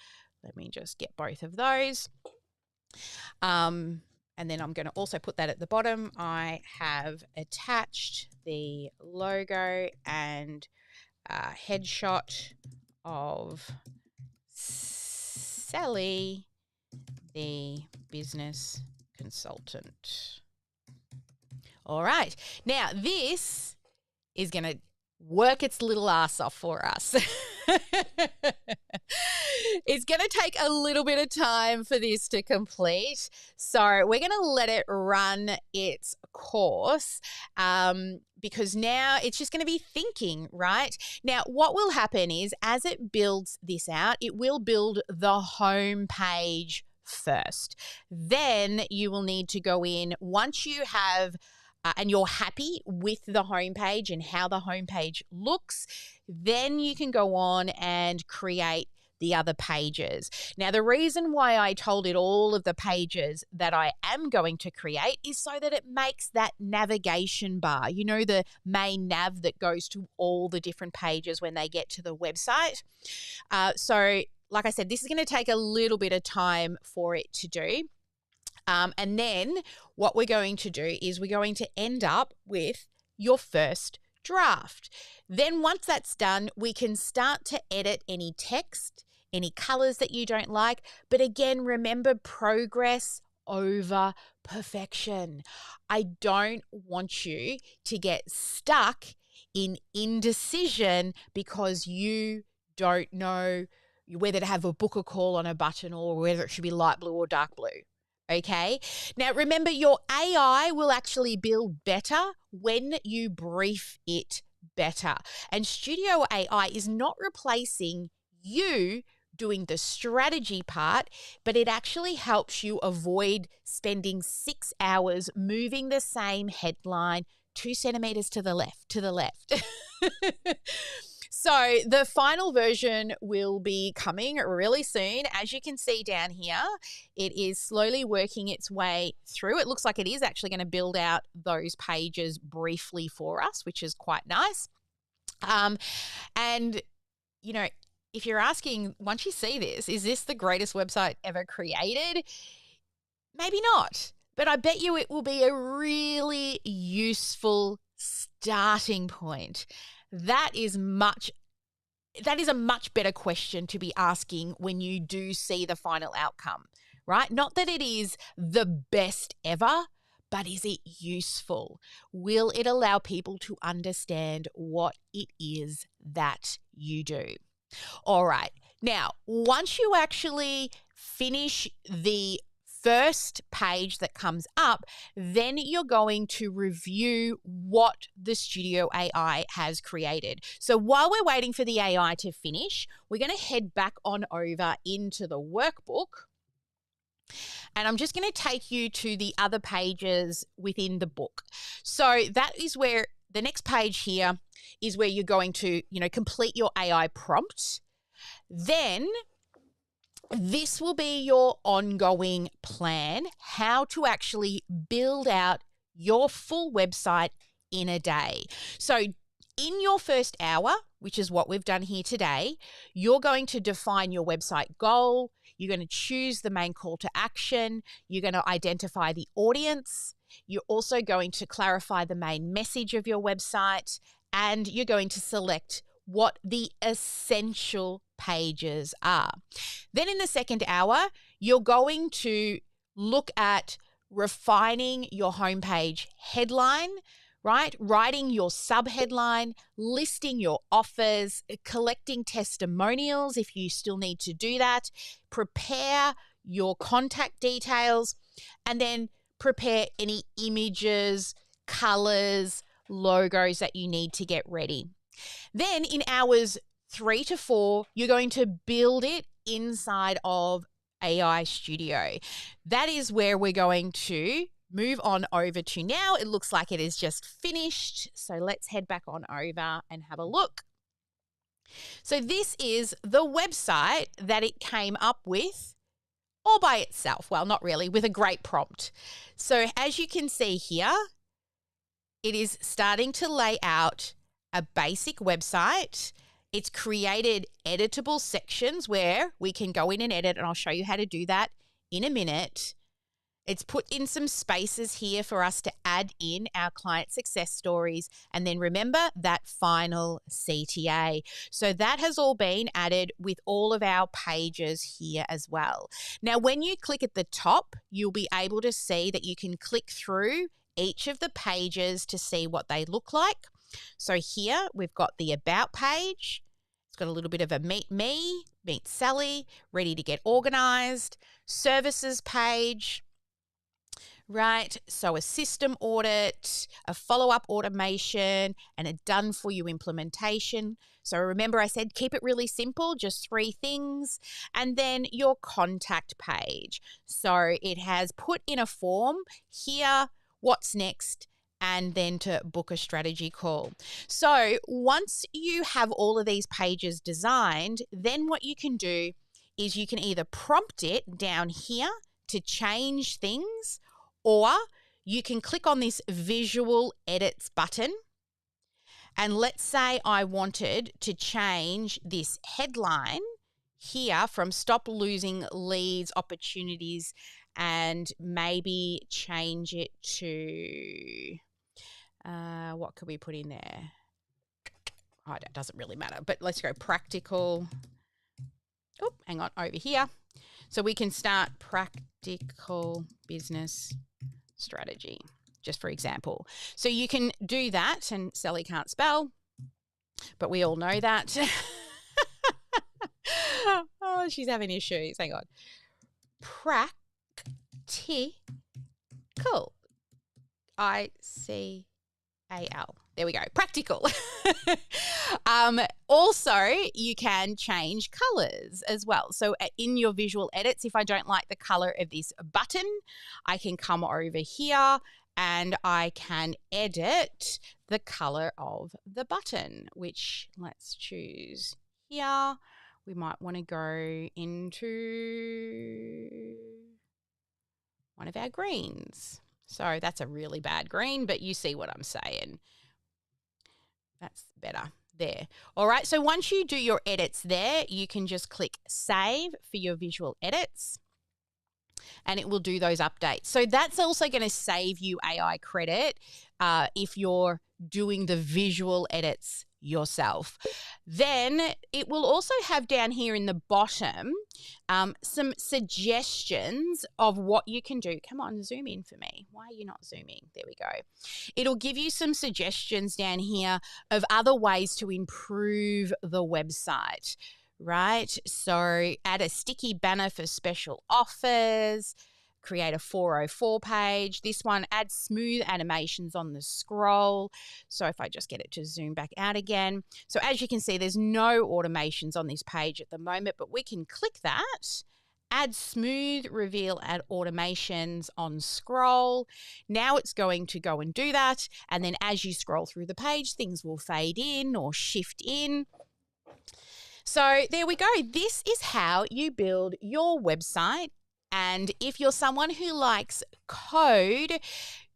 Let me just get both of those. And then I'm going to also put that at the bottom. I have attached the logo and headshot of Sally, the business consultant. All right. Now, this is going to work its little ass off for us. It's going to take a little bit of time for this to complete. So we're going to let it run its course because now it's just going to be thinking, right? Now, what will happen is as it builds this out, it will build the home page first. Then you will need to go in once you have and you're happy with the homepage and how the homepage looks, then you can go on and create the other pages. Now, the reason why I told it all of the pages that I am going to create is so that it makes that navigation bar, you know, the main nav that goes to all the different pages when they get to the website. So, like I said, this is going to take a little bit of time for it to do. And then what we're going to do is we're going to end up with your first draft. Then once that's done, we can start to edit any text, any colors that you don't like. But again, remember, progress over perfection. I don't want you to get stuck in indecision because you don't know whether to have a book a call on a button or whether it should be light blue or dark blue. Okay. Now, remember, your AI will actually build better when you brief it better. And Studio AI is not replacing you doing the strategy part, but it actually helps you avoid spending 6 hours moving the same headline 2 centimeters to the left. So the final version will be coming really soon. As you can see down here, it is slowly working its way through. It looks like it is actually going to build out those pages briefly for us, which is quite nice. And, you know, if you're asking, once you see this, is this the greatest website ever created? Maybe not, but I bet you it will be a really useful starting point. That is a much better question to be asking when you do see the final outcome, right? Not that it is the best ever, but is it useful? Will it allow people to understand what it is that you do? All right. Now, once you actually finish the first page that comes up, then you're going to review what the Studio AI has created. So while we're waiting for the AI to finish, we're going to head back on over into the workbook. And I'm just going to take you to the other pages within the book. So that is where the next page here is where you're going to, complete your AI prompt. Then this will be your ongoing plan, how to actually build out your full website in a day. So in your first hour, which is what we've done here today, you're going to define your website goal. You're going to choose the main call to action. You're going to identify the audience. You're also going to clarify the main message of your website, and you're going to select what the essential pages are. Then in the second hour, you're going to look at refining your homepage headline, right? Writing your subheadline, listing your offers, collecting testimonials if you still need to do that, prepare your contact details, and then prepare any images, colors, logos that you need to get ready. Then in hours 3 to 4, you're going to build it inside of AI Studio. That is where we're going to move on over to now. It looks like it is just finished. So let's head back on over and have a look. So this is the website that it came up with all by itself. Well, not really, with a great prompt. So as you can see here, it is starting to lay out a basic website. It's created editable sections where we can go in and edit, and I'll show you how to do that in a minute. It's put in some spaces here for us to add in our client success stories, and then remember that final CTA. So that has all been added with all of our pages here as well. Now, when you click at the top, you'll be able to see that you can click through each of the pages to see what they look like. So here we've got the About page. It's got a little bit of a Meet Me, Meet Sally, ready to get organized, Services page, right? So a system audit, a follow-up automation, and a done-for-you implementation. So remember I said keep it really simple, just 3 things. And then your contact page. So it has put in a form here, what's next, and then to book a strategy call. So once you have all of these pages designed, then what you can do is you can either prompt it down here to change things, or you can click on this visual edits button. And let's say I wanted to change this headline here from stop losing leads, opportunities, and maybe change it to, what could we put in there? Oh, that doesn't really matter, but let's go practical. Oh, hang on, over here. So we can start practical business strategy, just for example. So you can do that, and Sally can't spell, but we all know that. Oh, she's having issues. Hang on. Practical. ICAL. There we go. Practical. Also, you can change colors as well. So in your visual edits, if I don't like the color of this button, I can come over here and I can edit the color of the button, which let's choose here. We might want to go into one of our greens. So that's a really bad green, but you see what I'm saying. That's better there. All right, so once you do your edits there, you can just click Save for your visual edits, and it will do those updates. So that's also going to save you AI credit if you're doing the visual edits yourself. Then it will also have down here in the bottom some suggestions of what you can do. Come on, zoom in for me. Why are you not zooming? There we go. It'll give you some suggestions down here of other ways to improve the website, right? So add a sticky banner for special offers, create a 404 page. This one, add smooth animations on the scroll. So if I just get it to zoom back out again. So as you can see, there's no automations on this page at the moment, but we can click that. Add smooth reveal, add automations on scroll. Now it's going to go and do that. And then as you scroll through the page, things will fade in or shift in. So there we go. This is how you build your website. And if you're someone who likes code,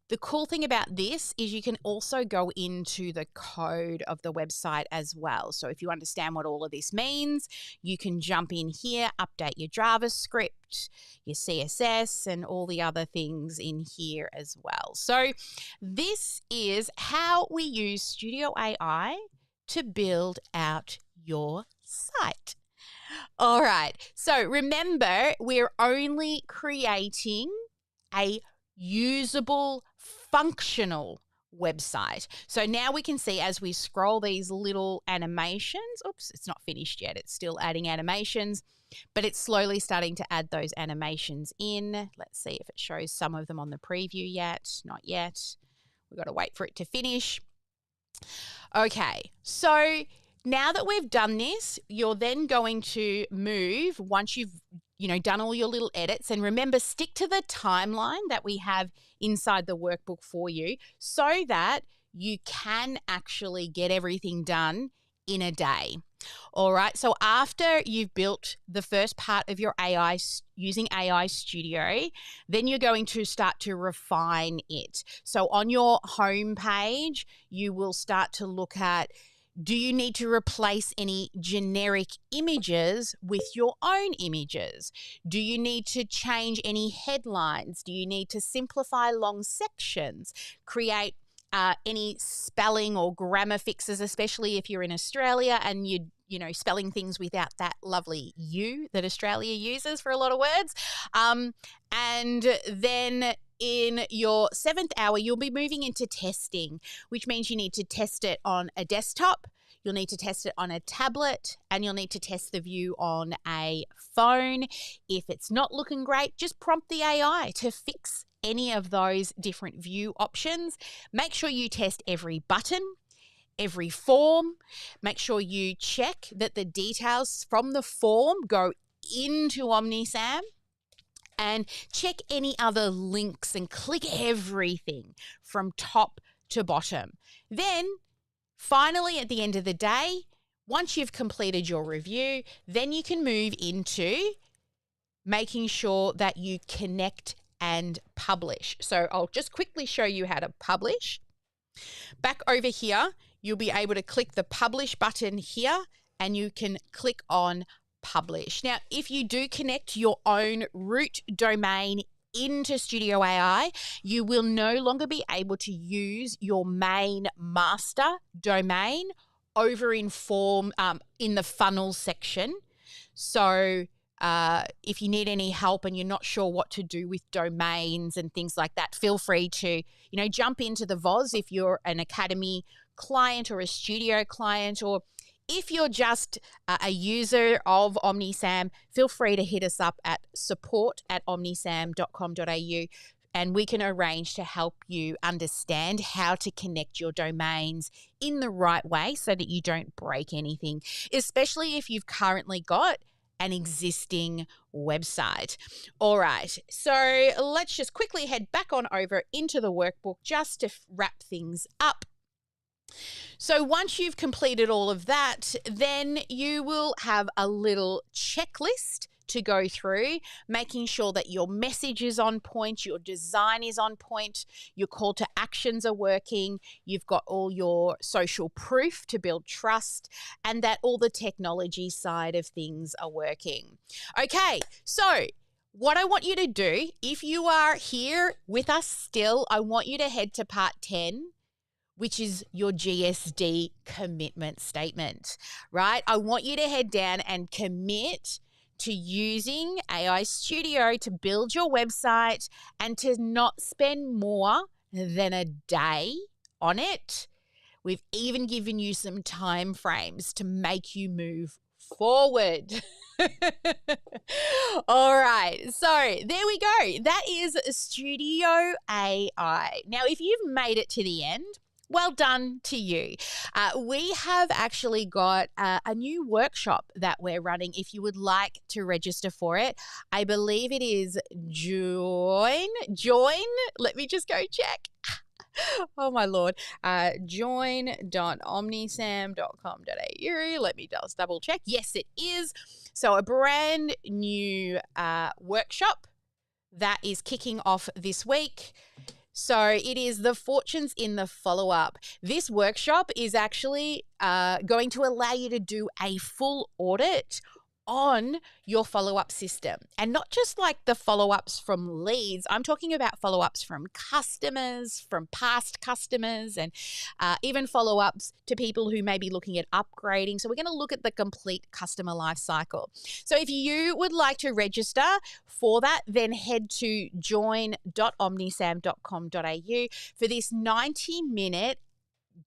the cool thing about this is you can also go into the code of the website as well. So if you understand what all of this means, you can jump in here, update your JavaScript, your CSS, and all the other things in here as well. So this is how we use Studio AI to build out your site. All right. So remember, we're only creating a usable, functional website. So now we can see as we scroll these little animations. Oops, it's not finished yet. It's still adding animations, but it's slowly starting to add those animations in. Let's see if it shows some of them on the preview yet. Not yet. We've got to wait for it to finish. Okay. So now that we've done this, you're then going to move once you've done all your little edits. And remember, stick to the timeline that we have inside the workbook for you so that you can actually get everything done in a day. All right. So after you've built the first part of your AI using AI Studio, then you're going to start to refine it. So on your home page, you will start to look at, do you need to replace any generic images with your own images? Do you need to change any headlines? Do you need to simplify long sections? Create any spelling or grammar fixes, especially if you're in Australia and you're spelling things without that lovely U that Australia uses for a lot of words. And then in your 7th hour, you'll be moving into testing, which means you need to test it on a desktop, you'll need to test it on a tablet, and you'll need to test the view on a phone. If it's not looking great, just prompt the AI to fix any of those different view options. Make sure you test every button, every form. Make sure you check that the details from the form go into OmniSAM. And check any other links and click everything from top to bottom. Then, finally, at the end of the day, once you've completed your review, then you can move into making sure that you connect and publish. So I'll just quickly show you how to publish. Back over here, you'll be able to click the publish button here and you can click on publish. Now, if you do connect your own root domain into Studio AI, you will no longer be able to use your main master domain over in the funnel section. So if you need any help and you're not sure what to do with domains and things like that, feel free to, jump into the VOZ if you're an Academy client or a Studio client, or if you're just a user of OmniSAM, feel free to hit us up at support@omnisam.com.au and we can arrange to help you understand how to connect your domains in the right way so that you don't break anything, especially if you've currently got an existing website. All right, so let's just quickly head back on over into the workbook just to wrap things up. So once you've completed all of that, then you will have a little checklist to go through, making sure that your message is on point, your design is on point, your call to actions are working, you've got all your social proof to build trust, and that all the technology side of things are working. Okay, so what I want you to do, if you are here with us still, I want you to head to part 10, which is your GSD commitment statement, right? I want you to head down and commit to using AI Studio to build your website and to not spend more than a day on it. We've even given you some time frames to make you move forward. All right, so there we go. That is Studio AI. Now, if you've made it to the end, well done to you. We have actually got a new workshop that we're running. If you would like to register for it, I believe it is join. Let me just go check. Oh, my Lord. Join.omnisam.com.au. Let me just double check. Yes, it is. So a brand new workshop that is kicking off this week. So it is the fortunes in the follow-up. This workshop is actually going to allow you to do a full audit on your follow-up system, and not just like the follow-ups from leads. I'm talking about follow-ups from customers, from past customers, and even follow-ups to people who may be looking at upgrading. So we're going to look at the complete customer life cycle. So if you would like to register for that, then head to join.omnisam.com.au for this 90-minute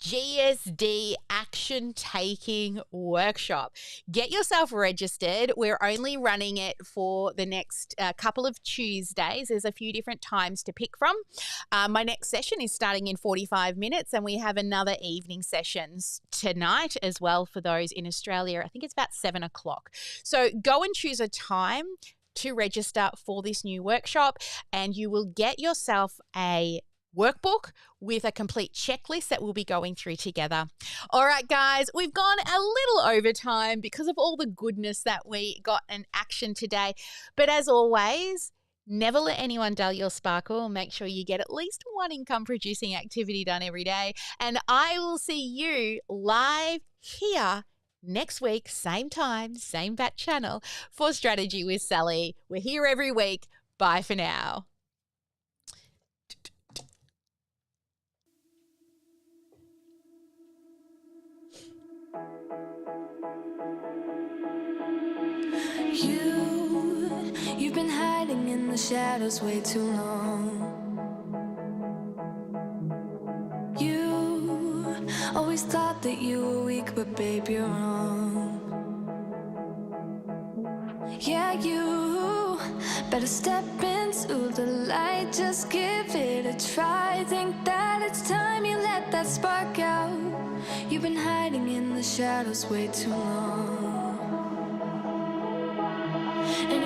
GSD action taking workshop. Get yourself registered. We're only running it for the next couple of Tuesdays. There's a few different times to pick from. My next session is starting in 45 minutes, and we have another evening sessions tonight as well for those in Australia. I think it's about 7 o'clock. So go and choose a time to register for this new workshop, and you will get yourself a workbook with a complete checklist that we'll be going through together. All right, guys, we've gone a little over time because of all the goodness that we got in action today. But as always, never let anyone dull your sparkle. Make sure you get at least one income producing activity done every day. And I will see you live here next week, same time, same bat channel for Strategy with Sally. We're here every week. Bye for now. You've been hiding in the shadows way too long. You always thought that you were weak, but babe, you're wrong. Yeah, you better step into the light, just give it a try. Think that it's time you let that spark out. You've been hiding in the shadows way too long. And